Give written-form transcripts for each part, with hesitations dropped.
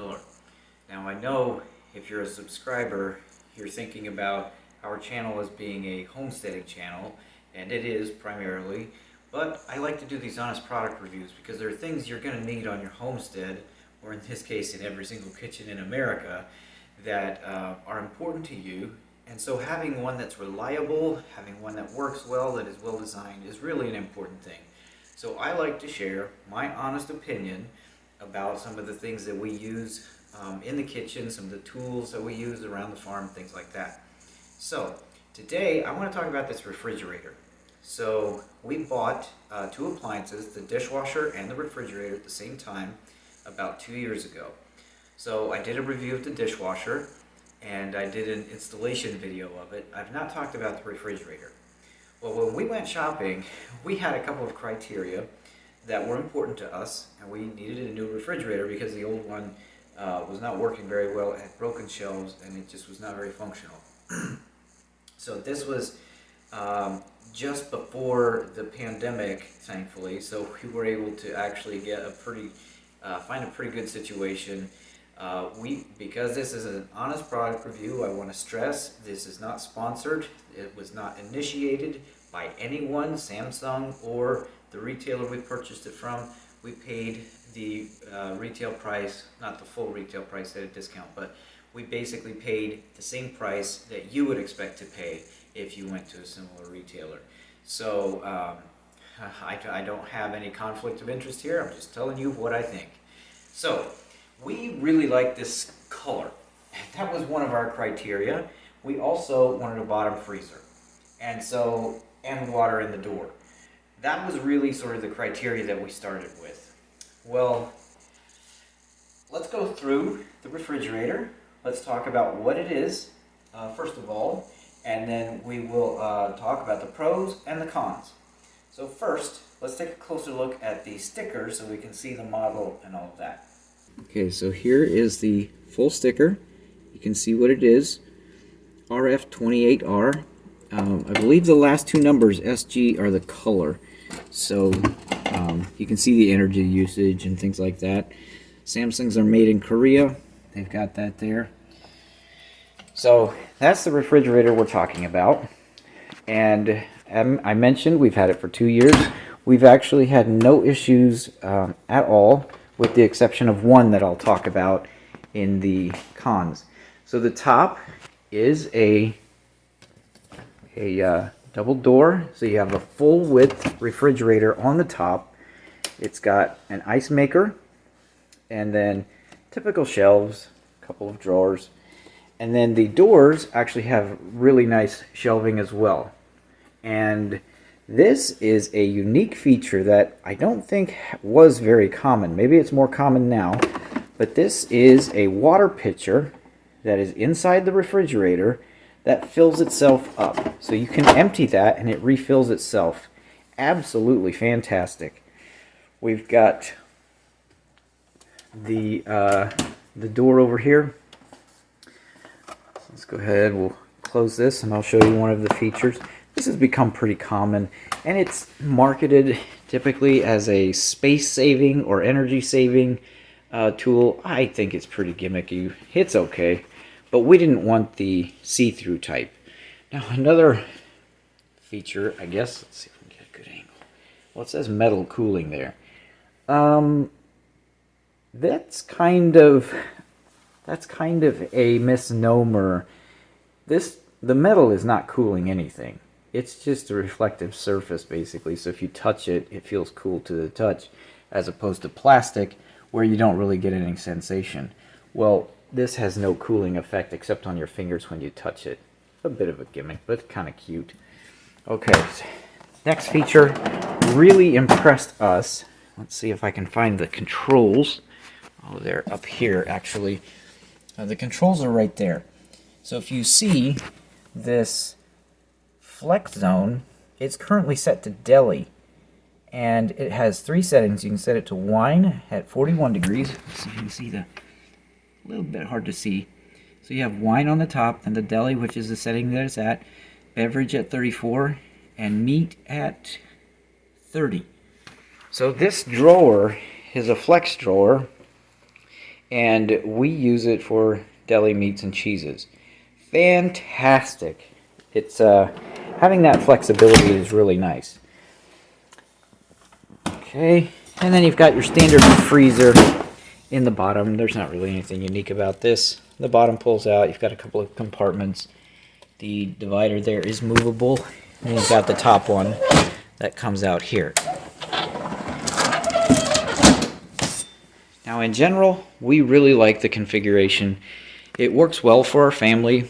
Miller. Now I know if you're a subscriber, you're thinking about our channel as being a homesteading channel, and it is primarily, but I like to do these honest product reviews because there are things you're going to need on your homestead, or in this case in every single kitchen in America, that are important to you. And so having one that's reliable, having one that works well, that is well designed, is really an important thing. So I like to share my honest opinion about some of the things that we use in the kitchen, some of the tools that we use around the farm, things like that. So today I want to talk about this refrigerator. So we bought two appliances, the dishwasher and the refrigerator, at the same time about 2 years ago. So I did a review of the dishwasher and I did an installation video of it. I've not talked about the refrigerator. Well, when we went shopping, we had a couple of criteria that were important to us, and we needed a new refrigerator because the old one was not working very well, it had broken shelves, and it just was not very functional. So this was just before the pandemic, thankfully, so we were able to actually get find a pretty good situation. Because this is an honest product review, I want to stress this is not sponsored. It was not initiated by anyone, Samsung or the retailer we purchased it from. We paid the retail price, not the full retail price at a discount, but we basically paid the same price that you would expect to pay if you went to a similar retailer. So I don't have any conflict of interest here. I'm just telling you what I think. So we really like this color. That was one of our criteria. We also wanted a bottom freezer, and water in the door. That was really sort of the criteria that we started with. Well, let's go through the refrigerator. Let's talk about what it is, first of all, and then we will talk about the pros and the cons. So first, let's take a closer look at the stickers so we can see the model and all of that. Okay, so here is the full sticker. You can see what it is. RF28R. I believe the last two numbers, SG, are the color. So you can see the energy usage and things like that. Samsungs are made in Korea. They've got that there. So that's the refrigerator we're talking about. And I mentioned we've had it for 2 years. We've actually had no issues at all, with the exception of one that I'll talk about in the cons. So the top is a double door, so you have a full width refrigerator on the top. It's got an ice maker, and then typical shelves, a couple of drawers, and then the doors actually have really nice shelving as well. And this is a unique feature that I don't think was very common. Maybe it's more common now, but this is a water pitcher that is inside the refrigerator that fills itself up. So you can empty that and it refills itself. Absolutely fantastic. We've got the door over here. So let's go ahead, we'll close this and I'll show you one of the features. This has become pretty common, and it's marketed typically as a space-saving or energy-saving tool. I think it's pretty gimmicky. It's okay, but we didn't want the see-through type. Now, another feature, I guess, let's see if we can get a good angle. Well, it says metal cooling there. That's kind of a misnomer. The metal is not cooling anything. It's just a reflective surface, basically, so if you touch it, it feels cool to the touch, as opposed to plastic, where you don't really get any sensation. Well, this has no cooling effect except on your fingers when you touch it. A bit of a gimmick, but kind of cute. Okay, next feature really impressed us. Let's see if I can find the controls. Oh, they're up here, actually. The controls are right there. So if you see this flex zone, it's currently set to deli, and it has 3 settings. You can set it to wine at 41 degrees. Let's see if you can see that. A little bit hard to see. So you have wine on the top, and the deli, which is the setting that it's at, beverage at 34, and meat at 30. So this drawer is a flex drawer, and we use it for deli meats and cheeses. Fantastic. It's having that flexibility is really nice. Okay, and then you've got your standard freezer in the bottom. There's not really anything unique about this. The bottom pulls out. You've got a couple of compartments. The divider there is movable. And you've got the top one that comes out here. Now in general, we really like the configuration. It works well for our family,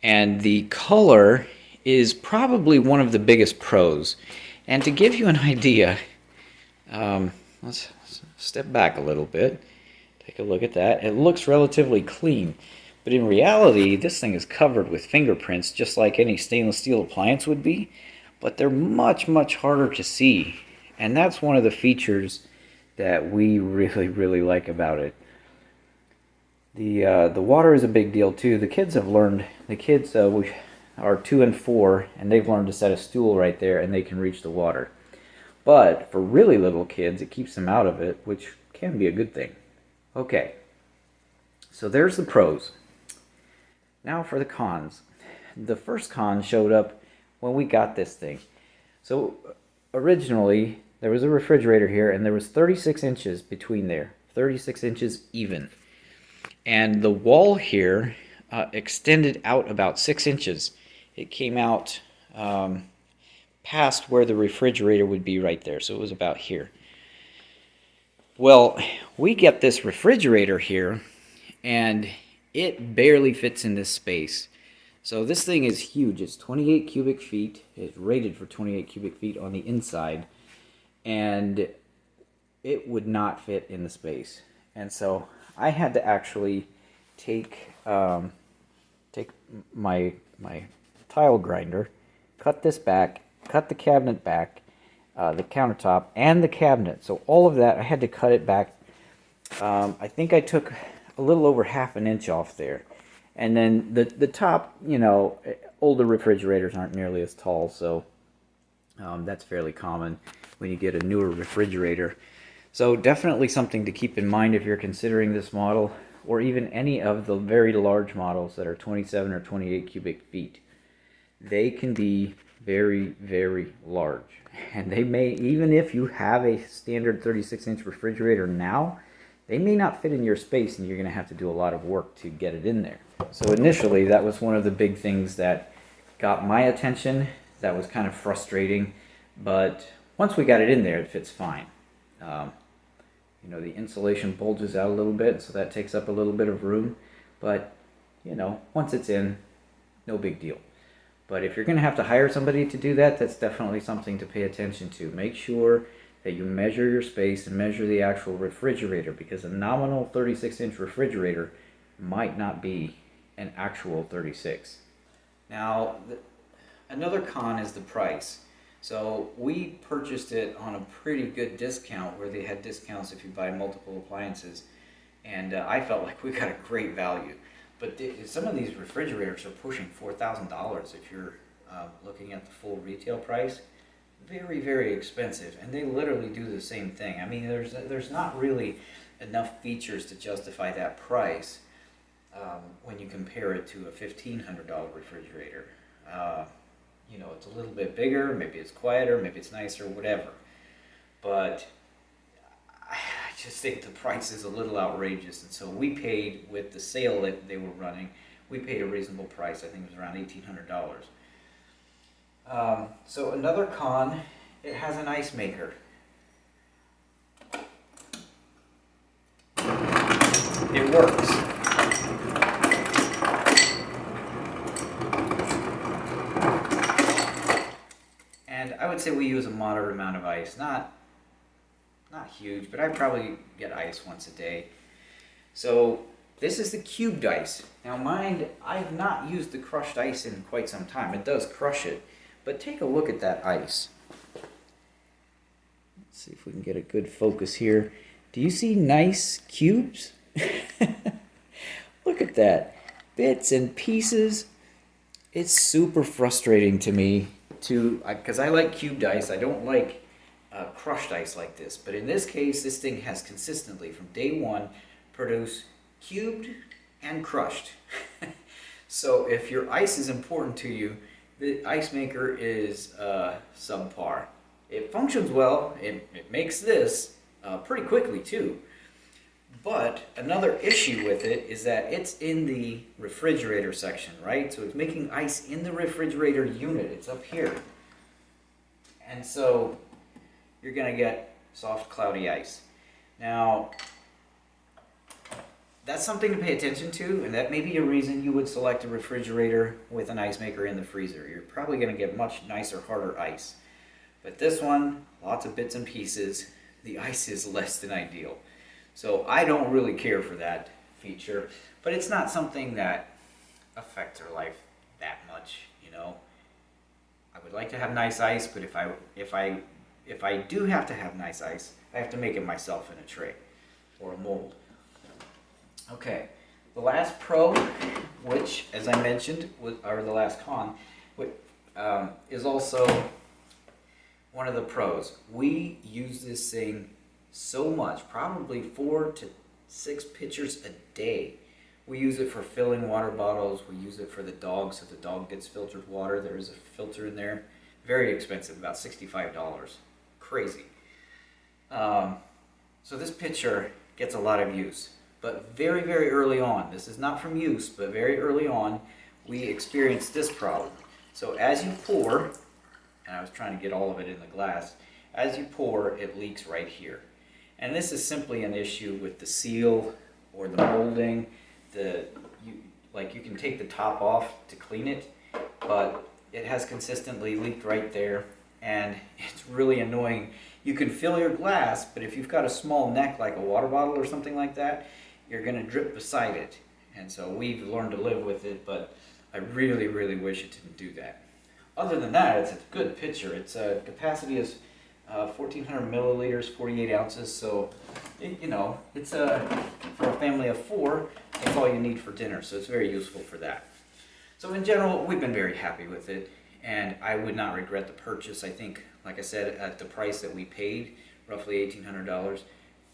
and the color is probably one of the biggest pros. And to give you an idea, let's step back a little bit. Take a look at that. It looks relatively clean, but in reality, this thing is covered with fingerprints, just like any stainless steel appliance would be, but they're much, much harder to see. And that's one of the features that we really, really like about it. The water is a big deal too. The kids have learned, we are 2 and 4, and they've learned to set a stool right there and they can reach the water. But for really little kids, it keeps them out of it, which can be a good thing. Okay, so there's the pros. Now for the cons. The first con showed up when we got this thing. So originally, there was a refrigerator here, and there was 36 inches between there. 36 inches even. And the wall here extended out about 6 inches. It came out past where the refrigerator would be right there, so it was about here. Well, we get this refrigerator here, and it barely fits in this space. So this thing is huge. It's 28 cubic feet. It's rated for 28 cubic feet on the inside, and it would not fit in the space. And so I had to actually take my tile grinder, cut this back, cut the cabinet back, the countertop, and the cabinet. So all of that, I had to cut it back. I think I took a little over ½ an inch off there. And then the top, you know, older refrigerators aren't nearly as tall, so that's fairly common when you get a newer refrigerator. So definitely something to keep in mind if you're considering this model, or even any of the very large models that are 27 or 28 cubic feet. They can be very, very large. And they may, even if you have a standard 36-inch refrigerator now, they may not fit in your space, and you're going to have to do a lot of work to get it in there. So initially, that was one of the big things that got my attention. That was kind of frustrating, but once we got it in there, it fits fine. You know, the insulation bulges out a little bit, so that takes up a little bit of room, but you know, once it's in, no big deal. But if you're going to have to hire somebody to do that, that's definitely something to pay attention to. Make sure that you measure your space and measure the actual refrigerator, because a nominal 36-inch refrigerator might not be an actual 36. Now, another con is the price. So we purchased it on a pretty good discount, where they had discounts if you buy multiple appliances, and I felt like we got a great value. But some of these refrigerators are pushing $4,000 if you're looking at the full retail price. Very, very expensive, and they literally do the same thing. I mean, there's not really enough features to justify that price when you compare it to a $1,500 refrigerator. You know, it's a little bit bigger, maybe it's quieter, maybe it's nicer, whatever. But I just think the price is a little outrageous, and so we paid, with the sale that they were running, we paid a reasonable price. I think it was around $1,800. So another con, it has an ice maker. It works. And I would say we use a moderate amount of ice. Not huge, but I probably get ice once a day. So this is the cubed ice. Now mind, I've not used the crushed ice in quite some time. It does crush it. But take a look at that ice. Let's see if we can get a good focus here. Do you see nice cubes? Look at that. Bits and pieces. It's super frustrating to me because I like cubed ice. I don't like crushed ice like this. But in this case, this thing has consistently, from day one, produce cubed and crushed. So if your ice is important to you, the ice maker is subpar. It functions well, it makes this pretty quickly too. But another issue with it is that it's in the refrigerator section, right? So it's making ice in the refrigerator unit. It's up here. And so you're going to get soft, cloudy ice. Now, that's something to pay attention to, and that may be a reason you would select a refrigerator with an ice maker in the freezer. You're probably going to get much nicer, harder ice. But this one, lots of bits and pieces, the ice is less than ideal. So I don't really care for that feature, but it's not something that affects our life that much, you know. I would like to have nice ice, but if I do have to have nice ice, I have to make it myself in a tray or a mold. Okay, the last pro, which, as I mentioned, or the last con, is also one of the pros. We use this thing so much, probably 4 to 6 pitchers a day. We use it for filling water bottles. We use it for the dog, so the dog gets filtered water. There is a filter in there. Very expensive, about $65. Crazy. So this pitcher gets a lot of use. But very, very early on, this is not from use, but very early on, we experienced this problem. So as you pour, and I was trying to get all of it in the glass, as you pour, it leaks right here. And this is simply an issue with the seal or the molding. You can take the top off to clean it, but it has consistently leaked right there, and it's really annoying. You can fill your glass, but if you've got a small neck like a water bottle or something like that, you're going to drip beside it. And so we've learned to live with it, but I really, really wish it didn't do that. Other than that, it's a good pitcher. Its capacity is 1,400 milliliters, 48 ounces. So, it's for a family of 4, that's all you need for dinner. So it's very useful for that. So in general, we've been very happy with it, and I would not regret the purchase. I think, like I said, at the price that we paid, roughly $1,800,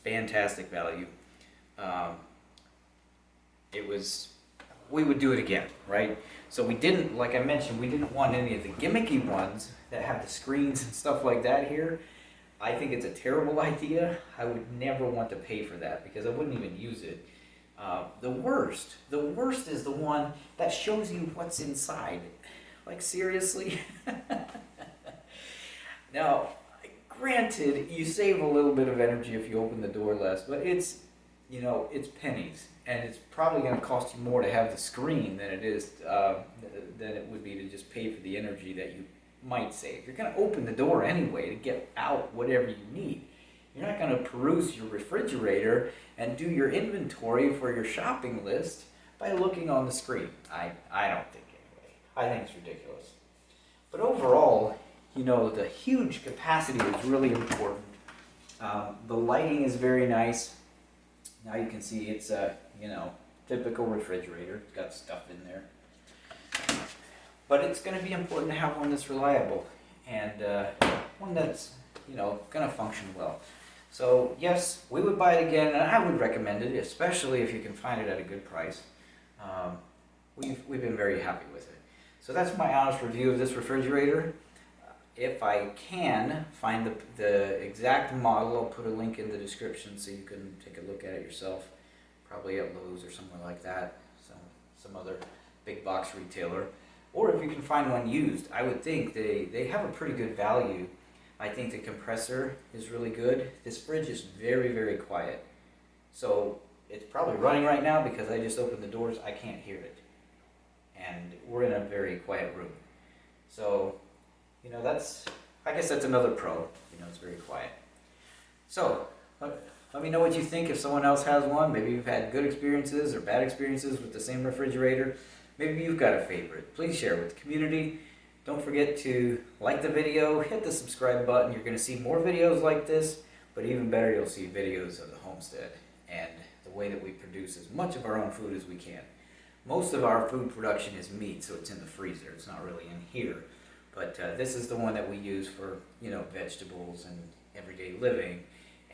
fantastic value. We would do it again, right? So we didn't, like I mentioned, we didn't want any of the gimmicky ones that have the screens and stuff like that here. I think it's a terrible idea. I would never want to pay for that because I wouldn't even use it. The worst is the one that shows you what's inside. Like, seriously? Now, granted, you save a little bit of energy if you open the door less, but it's pennies, and it's probably going to cost you more to have the screen than it would be to just pay for the energy that you might save. You're going to open the door anyway to get out whatever you need. You're not going to peruse your refrigerator and do your inventory for your shopping list by looking on the screen. I don't think anyway. I think it's ridiculous. But overall, the huge capacity is really important. The lighting is very nice. Now you can see it's a, typical refrigerator. It's got stuff in there. But it's going to be important to have one that's reliable and one that's, going to function well. So yes, we would buy it again, and I would recommend it, especially if you can find it at a good price. We've been very happy with it. So that's my honest review of this refrigerator. If I can find the exact model, I'll put a link in the description so you can take a look at it yourself. Probably at Lowe's or somewhere like that, some other big box retailer. Or if you can find one used, I would think they have a pretty good value. I think the compressor is really good. This fridge is very, very quiet. So it's probably running right now because I just opened the doors. I can't hear it. And we're in a very quiet room. So, I guess that's another pro. It's very quiet. So, let me know what you think if someone else has one. Maybe you've had good experiences or bad experiences with the same refrigerator. Maybe you've got a favorite. Please share with the community. Don't forget to like the video, hit the subscribe button. You're going to see more videos like this, but even better, you'll see videos of the homestead and the way that we produce as much of our own food as we can. Most of our food production is meat, so it's in the freezer. It's not really in here. But this is the one that we use for, vegetables and everyday living.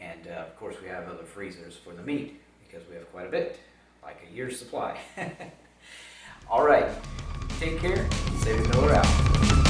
And of course, we have other freezers for the meat because we have quite a bit, like a year's supply. All right, take care. Saving Miller out.